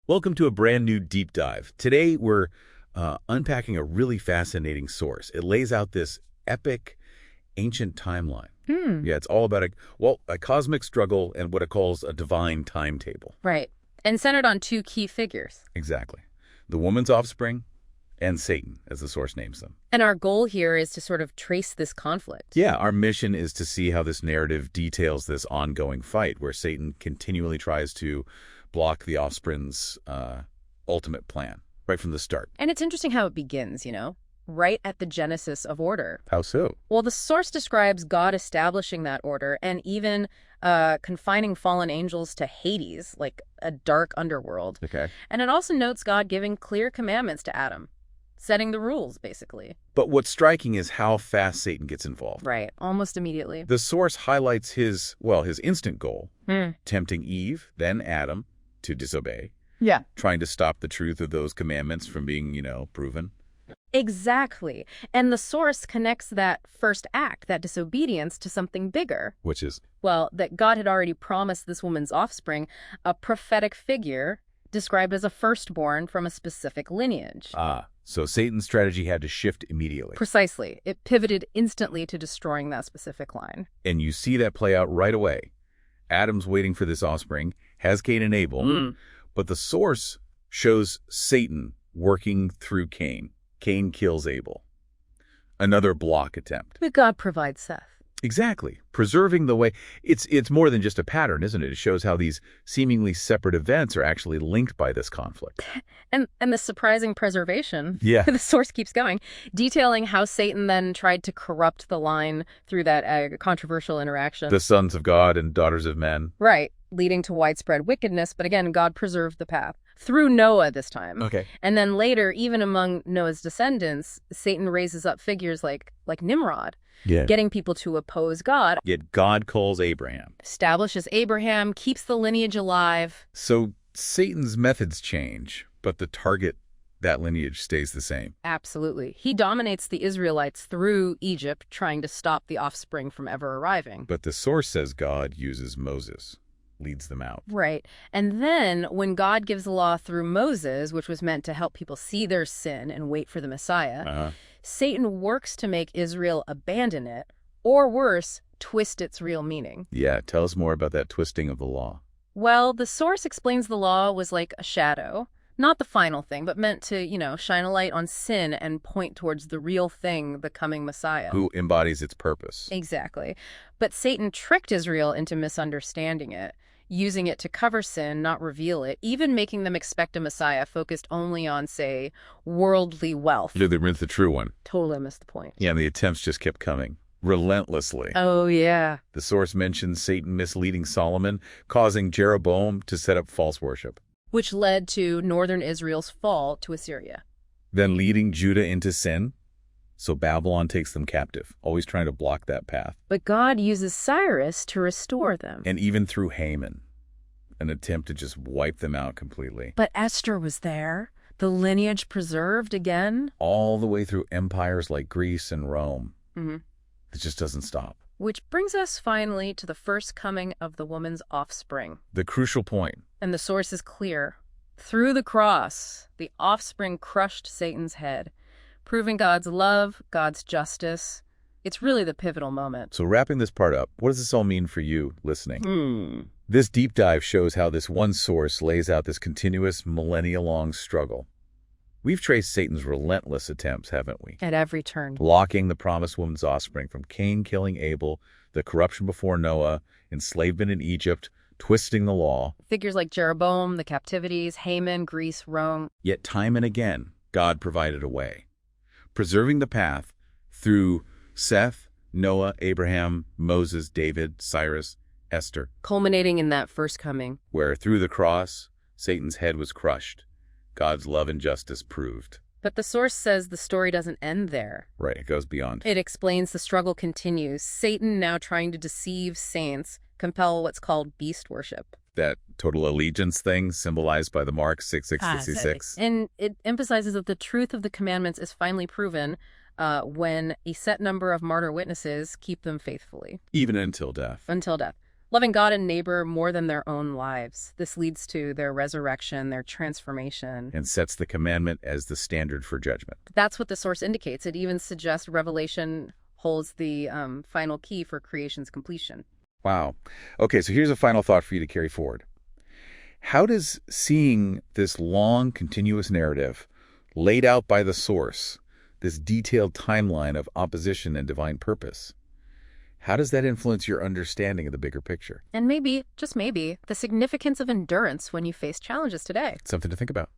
Welcome to a brand new deep dive. Today we're unpacking a really fascinating source. It lays out this epic ancient timeline. Yeah, it's all about a cosmic struggle and what it calls a divine timetable. Right. And centered on two key figures. Exactly. The woman's offspring and Satan, as the source names them. And our goal here is to sort of trace this conflict. Yeah, our mission is to see how this narrative details this ongoing fight where Satan continually tries to block the offspring's ultimate plan right from the start. And it's interesting how it begins, right at the genesis of order. How so? Well, the source describes God establishing that order and even confining fallen angels to Hades, like a dark underworld. Okay. And it also notes God giving clear commandments to Adam, setting the rules, basically. But what's striking is how fast Satan gets involved. Right, almost immediately. The source highlights his instant goal, tempting Eve, then Adam, to disobey. Yeah. Trying to stop the truth of those commandments from being, proven. Exactly. And the source connects that first act, that disobedience, to something bigger. Which is? Well, that God had already promised this woman's offspring a prophetic figure described as a firstborn from a specific lineage. Ah, so Satan's strategy had to shift immediately. Precisely. It pivoted instantly to destroying that specific line. And you see that play out right away. Adam's waiting for this offspring, has Cain and Abel, but the source shows Satan working through Cain. Cain kills Abel. Another block attempt. But God provides Seth. Exactly. Preserving the way. It's more than just a pattern, isn't it? It shows how these seemingly separate events are actually linked by this conflict. And the surprising preservation. Yeah. The source keeps going, detailing how Satan then tried to corrupt the line through that controversial interaction. The sons of God and daughters of men. Right. Leading to widespread wickedness. But again, God preserved the path. Through Noah this time. Okay. And then later, even among Noah's descendants, Satan raises up figures like Nimrod. Yeah. Getting people to oppose God. Yet God calls Abraham. Establishes Abraham, keeps the lineage alive. So Satan's methods change, but the target, that lineage, stays the same. Absolutely. He dominates the Israelites through Egypt, trying to stop the offspring from ever arriving. But the source says God uses Moses, leads them out. Right. And then when God gives the law through Moses, which was meant to help people see their sin and wait for the Messiah, Satan works to make Israel abandon it, or worse, twist its real meaning. Yeah, tell us more about that twisting of the law. Well, the source explains the law was like a shadow, not the final thing, but meant to, shine a light on sin and point towards the real thing, the coming Messiah. Who embodies its purpose. Exactly. But Satan tricked Israel into misunderstanding it, using it to cover sin, not reveal it, even making them expect a Messiah focused only on, say, worldly wealth. They missed the true one. Totally missed the point. Yeah, and the attempts just kept coming. Relentlessly. Oh, yeah. The source mentions Satan misleading Solomon, causing Jeroboam to set up false worship. Which led to northern Israel's fall to Assyria. Then leading Judah into sin. So Babylon takes them captive, always trying to block that path. But God uses Cyrus to restore them. And even through Haman, an attempt to just wipe them out completely. But Esther was there, the lineage preserved again. All the way through empires like Greece and Rome. It just doesn't stop. Which brings us finally to the first coming of the woman's offspring. The crucial point. And the source is clear. Through the cross, the offspring crushed Satan's head, proving God's love, God's justice. It's really the pivotal moment. So wrapping this part up, what does this all mean for you listening? This deep dive shows how this one source lays out this continuous millennia-long struggle. We've traced Satan's relentless attempts, haven't we? At every turn. Blocking the promised woman's offspring, from Cain killing Abel, the corruption before Noah, enslavement in Egypt, twisting the law. Figures like Jeroboam, the captivities, Haman, Greece, Rome. Yet time and again, God provided a way. Preserving the path through Seth, Noah, Abraham, Moses, David, Cyrus, Esther. Culminating in that first coming. Where through the cross, Satan's head was crushed. God's love and justice proved. But the source says the story doesn't end there. Right, it goes beyond. It explains the struggle continues. Satan now trying to deceive saints, compel what's called beast worship. That total allegiance thing symbolized by the mark 6666. And it emphasizes that the truth of the commandments is finally proven when a set number of martyr witnesses keep them faithfully. Even until death. Until death. loving God and neighbor more than their own lives. This leads to their resurrection, their transformation. And sets the commandment as the standard for judgment. That's what the source indicates. It even suggests Revelation holds the final key for creation's completion. Wow. Okay, so here's a final thought for you to carry forward. How does seeing this long, continuous narrative laid out by the source, this detailed timeline of opposition and divine purpose, how does that influence your understanding of the bigger picture? And maybe, just maybe, the significance of endurance when you face challenges today. Something to think about.